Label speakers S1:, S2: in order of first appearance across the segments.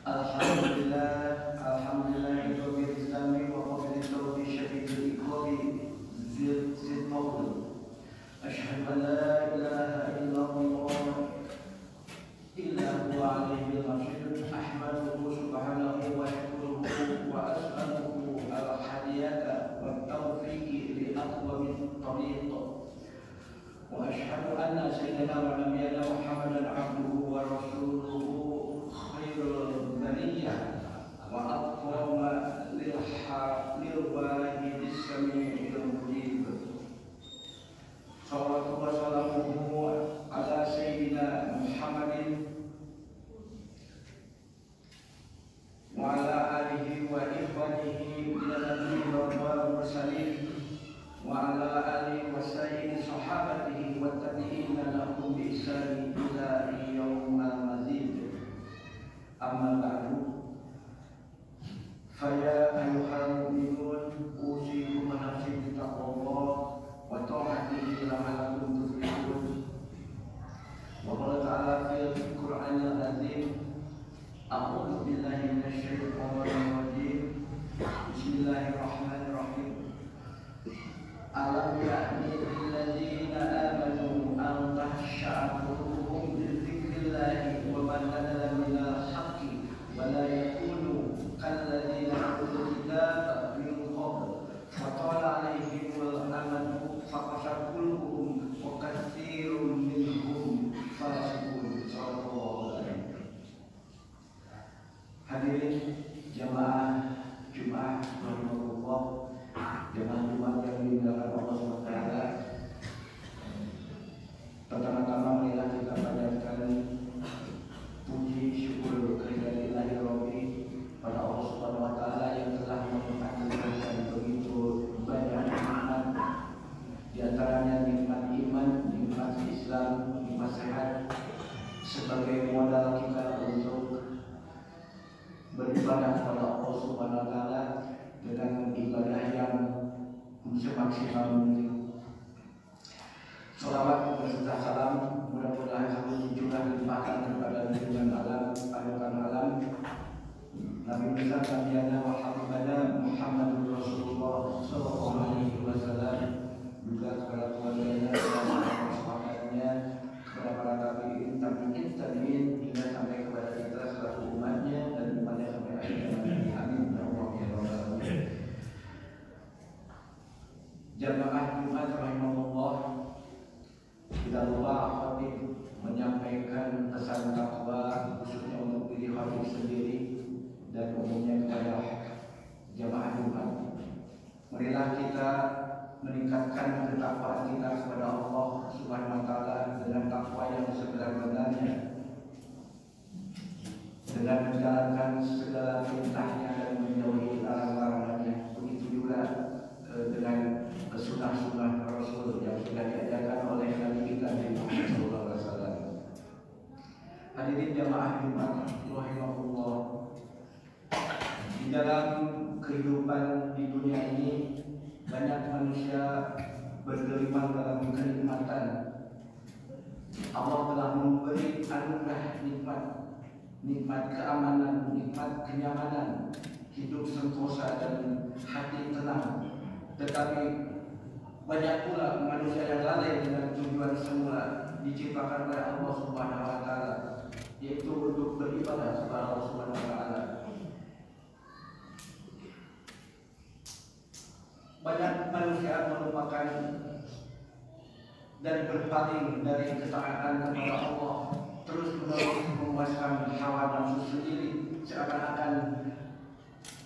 S1: Alhamdulillah, alhamdulillah rabbil islami wa qabil tawbi syadidul iqabi zil maul. Asyhadu an la ilaha illallah illa huwa alaihi al-masjid. Ahmaduhu subhanahu wa syukuruhu wa as'aluhu al-hadiyata wa tawfiqi li aqwamit tariq. Wa asyhadu anna sayyidina wa nabiyana Muhammadan abduhu wa rasuluhu khairul bariyah wa aqwama lil sami'il mujib. Sallallahu wa sallamuhu ala sayyidina Muhammadin wa ala alihi wa ikhwanihi minal nabiyyin wal mursalin wa ala alihi wa sayyidi sahabatihi wa tabi'ina lahum bi ihsan ila yaumil mazid. Amma ba'du, faya ayyuhal mu'minun usikum wa nafsi bi taqwallah wa ta'atihi la'allakum tuflihun. Wa qala ta'ala fil Qur'anil azim, a'udzu billahi minasy syaithanir rajim. Bismillahirrahmanirrahim. Alam ya'ni lil ladzina amanu an tahsha'a qulubuhum li dzikrillahi wa ma nazala minal haqqi wa la yakunu kal ladzina utul kitaba min qabl fa tala 'alaihimul amadu fa qasat qulubuhum wa katsirun minhum fasiqun. Sallallahu alaihi wasallam. Hadirin jamaah Jumat rahimahullah, jemaah Jumat yang dimuliakan Allah SWT. Pertama-tama marilah kita panjatkan puji syukur kehadirat Rabbi pada Allah SWT yang telah menganugerahkan begitu banyak nikmat, di antaranya nikmat iman, nikmat Islam, nikmat sehat, sebagai modal kita untuk beribadah kepada Allah Subhanahu wa taala dengan ibadah yang semaksimal mungkin. Salawat beserta salam mudah-mudahan selalu juga dilimpahkan kepada junjungan alam, panutan alam, Nabi besar Nabiana wa Habibana Muhammadur Rasulullah sallallahu alaihi wasallam, juga kepada keluarganya dan sahabatnya, kepada para tabi'in, hingga sampai kepada kita selaku umatnya dan umatnya sampai akhir zaman. Amin ya Allah ya Rabbal alamin. Jamaah Jumat rahimahullah, tidak lupa khatib menyampaikan pesan takwa khususnya untuk diri khatib sendiri dan umumnya kepada jamaah Jumat. Marilah kita meningkatkan ketakwaan kita kepada Allah Subhanahu wa taala dengan takwa yang sebenar-benarnya, dengan menjalankan segala perintahnya dan menjauhi larangan-larangannya. Begitu juga dengan sunnah-sunnah Rasul yang sudah diajarkan oleh Nabi kita Muhammad sallallahu alaihi wasallam. Hadirin jamaah Jumat rahimahullah, di dalam kehidupan di dunia ini banyak manusia bergelimang dalam kenikmatan. Allah telah memberi anugerah nikmat keamanan, nikmat kenyamanan, hidup sentosa dan hati tenang. Tetapi banyak pula manusia yang lalai dengan tujuan semula diciptakan oleh Allah Subhanahu wa taala, yaitu untuk beribadah kepada Allah Subhanahu wa taala. Banyak manusia melupakan dan berpaling dari ketaatan kepada Allah, terus-menerus memuaskan hawa nafsu sendiri, seakan-akan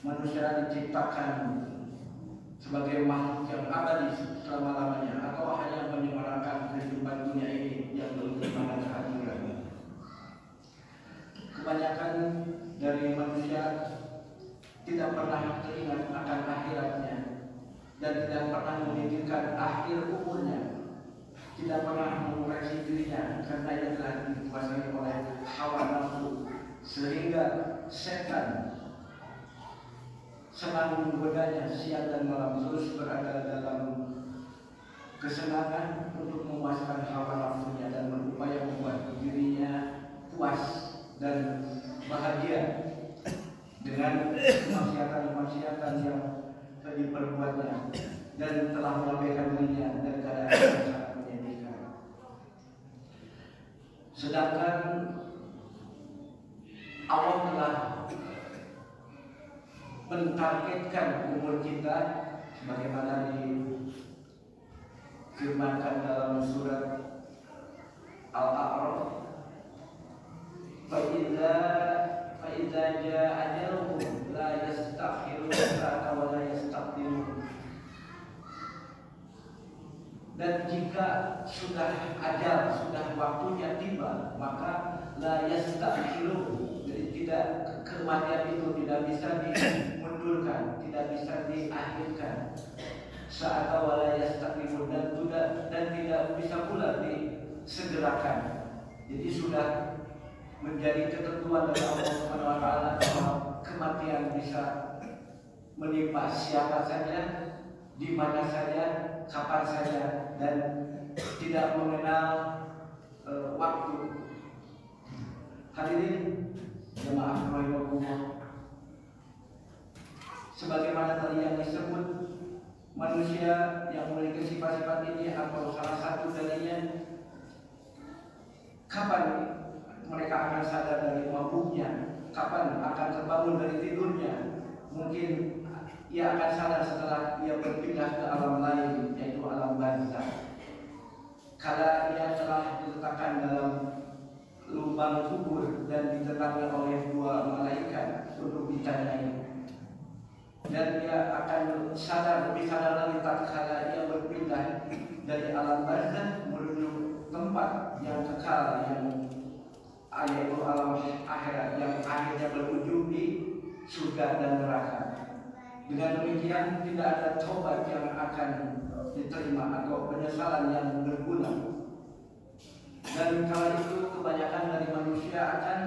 S1: manusia diciptakan sebagai makhluk yang abadi selama-lamanya, atau hanya menyemarakan kehidupan dunia ini yang belum dimana kehadiran. Kebanyakan dari manusia tidak pernah teringat akan akhiratnya dan tidak pernah memikirkan akhir umurnya, tidak pernah mengoreksi dirinya karena ia telah dikuasai oleh hawa nafsu, sehingga setan selalu menggodanya siang dan malam, terus berada dalam kesenangan untuk memuaskan hawa nafsunya dan berupaya membuat dirinya puas dan bahagia dengan kemaksiatan yang diperbuatnya dan telah mengabaikan dirinya dan keadaan yang sangat menyedihkan. Sedangkan Allah telah mentargetkan umur kita sebagaimana difirmankan dalam surat Al-A'raf, فَإِذَا جَاءَ أَجَلُهُمْ لَا يَسْتَأْخِرُونَ سَاعَةً وَلَا يَسْتَقْدِمُونَ. Dan jika sudah ajal, sudah waktunya tiba, maka la yasta'khirun. Jadi tidak, kematian itu tidak bisa dimundurkan, tidak bisa diakhirkan. Sa'ata wala yastaqdimun, dan tidak bisa pula disegerakan. Jadi sudah menjadi ketentuan dari Allah Subhanahu wa taala bahwa kematian bisa menimpa siapa saja, di mana saja, kapan saja, dan tidak mengenal waktu. Hadirin jemaah rahimakumullah, sebagaimana tadi yang disebut, manusia yang memiliki sifat-sifat ini atau salah satu darinya, kapan mereka akan sadar dari mabuknya, kapan akan terbangun dari tidurnya. Mungkin ia akan sadar setelah ia berpindah ke alam lain, yaitu alam barzakh. Kala ia telah diletakkan dalam lubang kubur dan ditenangi oleh dua malaikat untuk ditanyai. Dan ia akan lebih sadar lagi tatkala ia berpindah dari alam barzakh menuju tempat yang kekal, yaitu alam akhirat, yang akhirnya berujung di surga dan neraka. Dengan demikian tidak ada taubat yang akan diterima atau penyesalan yang berguna. Dan kala itu kebanyakan dari manusia akan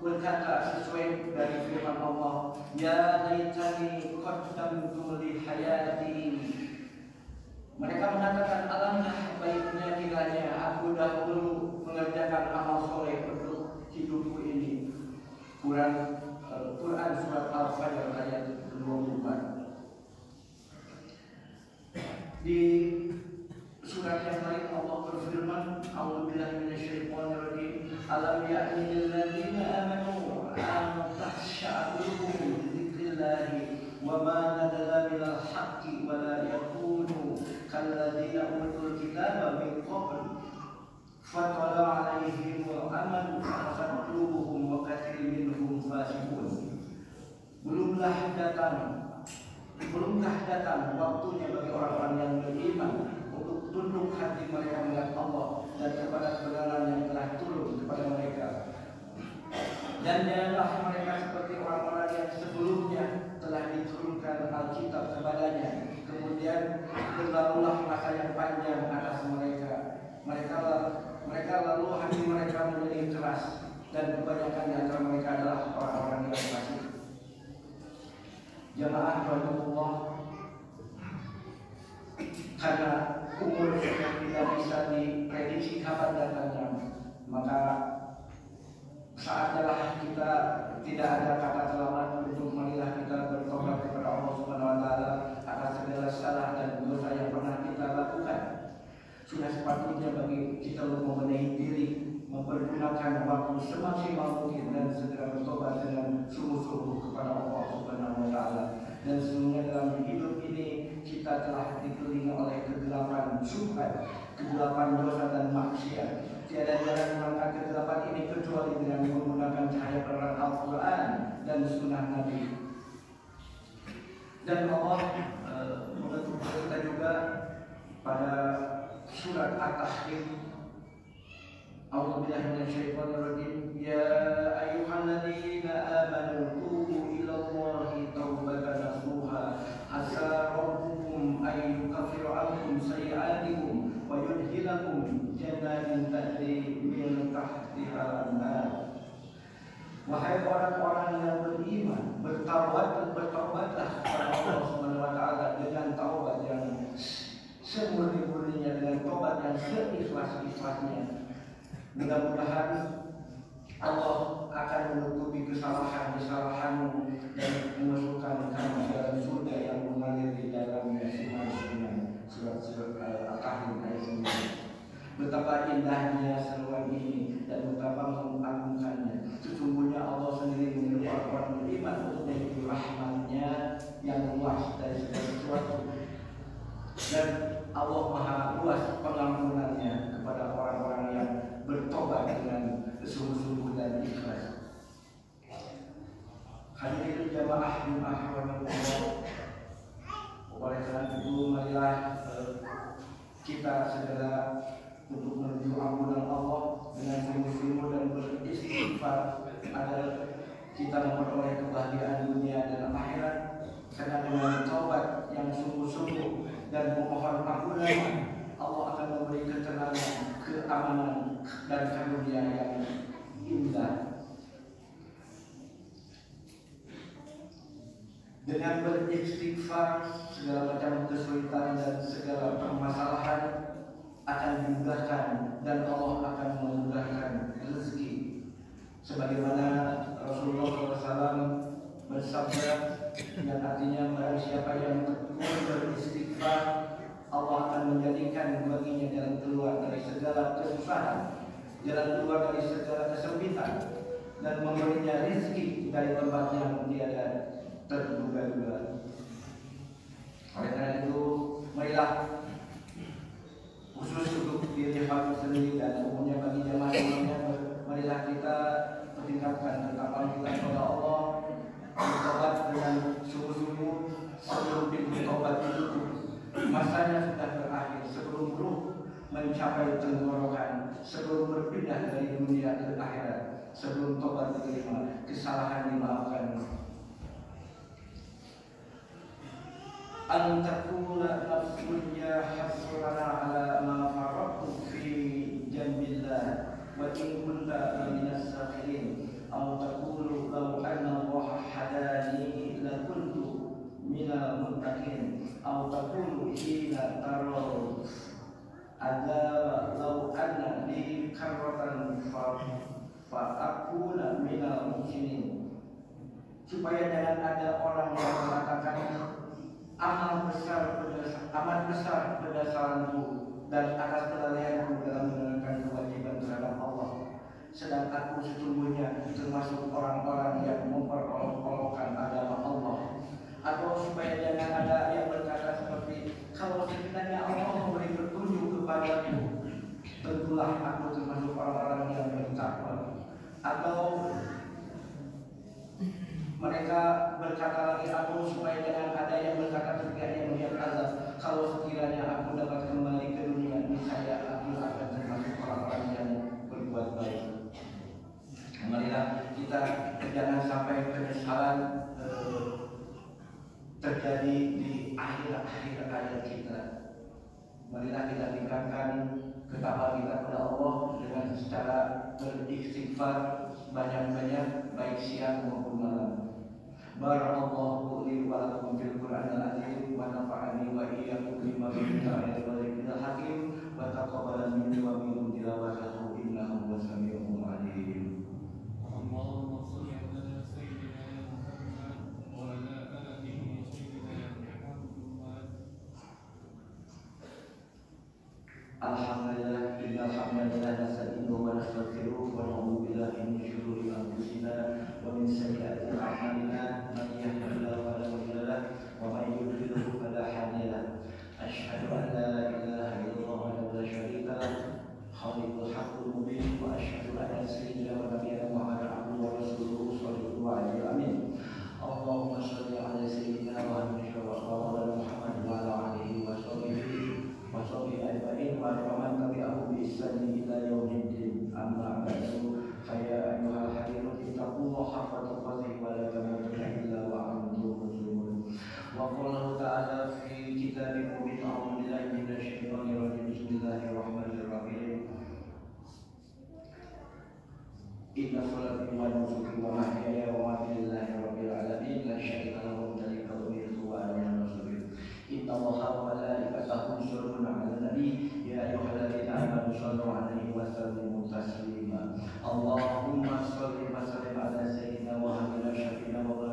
S1: berkata sesuai dari firman Allah, ya laitani qaddamtu li hayati. Mereka mengatakan, alangkah baiknya kiranya aku dahulu mengerjakan amal soleh untuk hidupku ini. Quran surat Al-Fajr ayat 24. Di surat yang lain Allah berfirman, a'udzubillahi minasyaitonir rajim, alam ya'ni lil ladzina amanu an takhsha'a qulubuhum li dzikrillahi wa ma nazala minal haqqi wa la yakunu kalladzina utul kitaba min qabl fatala 'alaihimul amadu faqad qulubuhum wa katsirun minhum fasiqun. Belumkah datang waktunya bagi orang-orang yang beriman untuk tunduk hati mereka melihat Allah dan kepada kebenaran yang telah turun kepada mereka. Dan janganlah mereka seperti orang-orang yang sebelumnya telah diturunkan Alkitab kepadanya, kemudian berlalulah masa yang panjang atas mereka. Mereka lalu hati mereka menjadi keras, dan kebanyakan di antara mereka adalah orang-orang yang fasik. Jamaah rahimahullah, karena umur yang tidak bisa diprediksi kapan datangnya, maka saatnya kita tidak ada kata selamat untuk marilah kita bertobat kepada Allah Subhanahu wa taala atas segala salah dan dosa yang pernah kita lakukan. Sudah sepatutnya bagi kita untuk membenahi diri, mempergunakan waktu semaksimal mungkin dan segera bertobat dengan sungguh-sungguh kepada Allah Subhanahu wa taala. Dan sesungguhnya dalam hidup ini kita telah dikelilingi oleh kegelapan syubhat, kegelapan dosa dan maksiat. Tiada jalan melangkah kegelapan ini kecuali dengan menggunakan cahaya penerang Al-Quran dan Sunnah Nabi. Dan Allah mengetuk kita juga pada surat At-Tahrim, a'udzubillahi minasyaitonir rajim, ya ayyuhalladzina amanu tubu ilallahi taubatan nasuha asa rabbukum ay yukaffiru ankum sayi'atikum wa yudkhilakum jannatin tajri min tahtiha al-anhar. Wahai orang-orang yang beriman, bertaubatlah kepada Allah Subhanahu wa taala dengan taubat yang semurni-murninya, dengan taubat yang seikhlas-ikhlasnya. Mudah-mudahan Allah akan menutupi kesalahan-kesalahan kamu dan memasukkan kamu ke dalam surga yang mengalir di dalamnya sungai-sungai. Surat Al-Kahfi ayat 9. Betapa indahnya seruan ini dan betapa mengagumkannya. Sesungguhnya Allah sendiri menyuruh orang beriman untuk mengikuti rahmat-Nya yang luas dari segala sesuatu. Dan Allah Maha luas pengampunannya kepada orang-orang yang bertobat dengan sungguh-sungguh dan ikhlas. Hadirin jamaah rahimakumullah. Oleh karena itu marilah kita segera untuk menuju ampunan Allah dengan sungguh-sungguh dan beristighfar agar kita memperoleh kebahagiaan dunia dan akhirat. Karena dengan taubat yang sungguh-sungguh dan memohon ampunan, Allah akan memberi ketenangan, keamanan dan karunia yang indah. Dengan beristighfar, segala macam kesulitan dan segala permasalahan akan dimudahkan dan Allah akan memudahkan rezeki. Sebagaimana Rasulullah SAW bersabda, yang artinya barang siapa yang tekun beristighfar, Allah akan menjadikan baginya jalan keluar dari segala kesusahan, jalan keluar dari segala kesempitan, dan memberinya rezeki dari tempat yang tiada terduga-duga. Oleh karena itu, marilah khusus untuk diri hamba sendiri dan umumnya bagi jemaah umumnya, marilah kita tingkatkan ketakwaan kita kepada Allah, bertobat dengan sungguh-sungguh sebelum pintu tobat itu masanya sudah berakhir, sebelum ruh mencapai tenggorokan, sebelum berpindah dari dunia ke akhirat, sebelum tobat diterima, kesalahan dimaafkan. Antakuna nafsun ya hasrana ala ma faraqtu fi jambillah wa in kunta minas sakhirin aw taqulu law anna Allah hadani la kuntu minal muttaqin aw taqulu hina taraw adzaba law anna li karratan fa akuna minal muhsinin. Supaya jangan ada orang yang mengatakan amat besar pendasaranku dan atas kelalaianku dalam menjalankan kewajiban terhadap Allah, sedang aku sesungguhnya termasuk orang-orang yang memperolok-olokkan agama Allah. Atau supaya jangan ada yang berkata seperti, kalau sekiranya Allah memberi petunjuk kepadaku, tentulah aku termasuk orang-orang yang bertakwa. Atau mereka berkata lagi, aku supaya jangan ada yang berkata ketika yang melihat azab, kalau sekiranya aku dapat kembali ke dunia, niscaya aku akan termasuk orang-orang yang berbuat baik. Marilah kita jangan sampai penyesalan terjadi di akhir-akhir hayat kita. Marilah kita tingkatkan ketakwaan kita kepada Allah dengan secara beristighfar banyak-banyak, baik siang maupun malam. Barakallahu li wa lakum fil Qur'anil azim wa nafa'ani wa iyyakum bima fihi min ayatil hakim wa taqabbala minni wa minkum tilawatahu innahu wasami'un alim.
S2: Allahumma shalli ala sayyidina Muhammad wa ala alihi sayyidina Muhammad.
S1: Alhamdulillah, innal hamdalillah nasta'inuhu wa nastaghfiruh wa na'udzu billahi min shururi anfusina wa min sayyiati a'malina. Man yahdihillahu fala mudilla lahu wa man yudlil fala hadiya lahu. Asyhadu an la ilaha illallah wa la syarika lahu, khaliqul haqqul mubin, wa asyhadu anna sayyidina wa nabiyyana Muhammadan abduhu wa rasuluhu sallallahu alaihi wa sallam. Allahumma shalli ala sayyidina wa Muhammad wa ala alihi wa sahbihi ajma'in wa man tabi'ahum bi ihsan ila yaumiddin. Amma ba'du, fa ya ayyuhal hadirun ittaqullaha haqqa tuqatih wa la tamutunna illa wa antum muslimun. Wa qala ta'ala fi kitabil mubin, a'udzu billahi minasy syaithanir rajim. Bismillahirrahmanirrahim. Inna sholati wa nusuki wa mahyaya wa mamati lillahi rabbil alamin, la syarika lahu wa dzalika umirtu wa ana rasulullah. Inna Allaha wa malaikatahu yusholluna 'alan nabi ya ayyuhalladzina amanu shollu 'alaihi wa sallimu taslima. Allahumma sholli wa sallim ala sayyidina wa habibina syafiina wa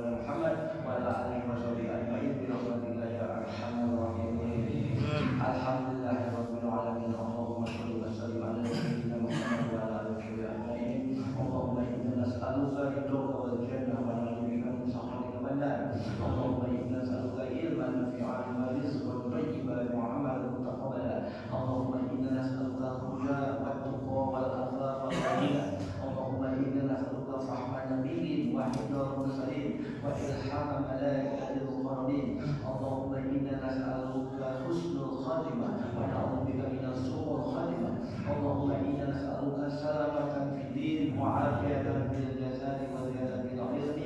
S1: اللهم إنا نسألك علما نافعا ورزقا طيبا وعملا متقبلا اللهم إنا نسألك الهدى والتقى والعفاف والغنى اللهم إنا نسألك فهم نبي وحفظ المرسلين وإلحام ملائكة المقربين اللهم إنا نسألك حسن الخاتمة ونعوذ بك من سوء الخاتمة اللهم إنا نسألك سلامة في الدين وعافية في الجسد وزيادة في الرزق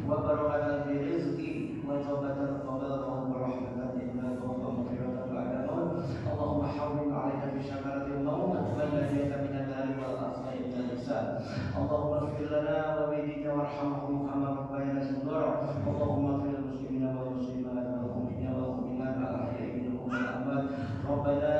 S1: وبركة في الرزق وتوبة قبل ورحمة إنك ومغفرة بعد الموت اللهم حرم علينا بشمالة الموت والنجاة من النار والأخزي من الحساب اللهم اغفر لنا وبيدنا وارحمهم كما ربينا صغارا اللهم اغفر للمسلمين والمسلمات والمؤمنين والمؤمنات الأحياء منهم والأموات ربنا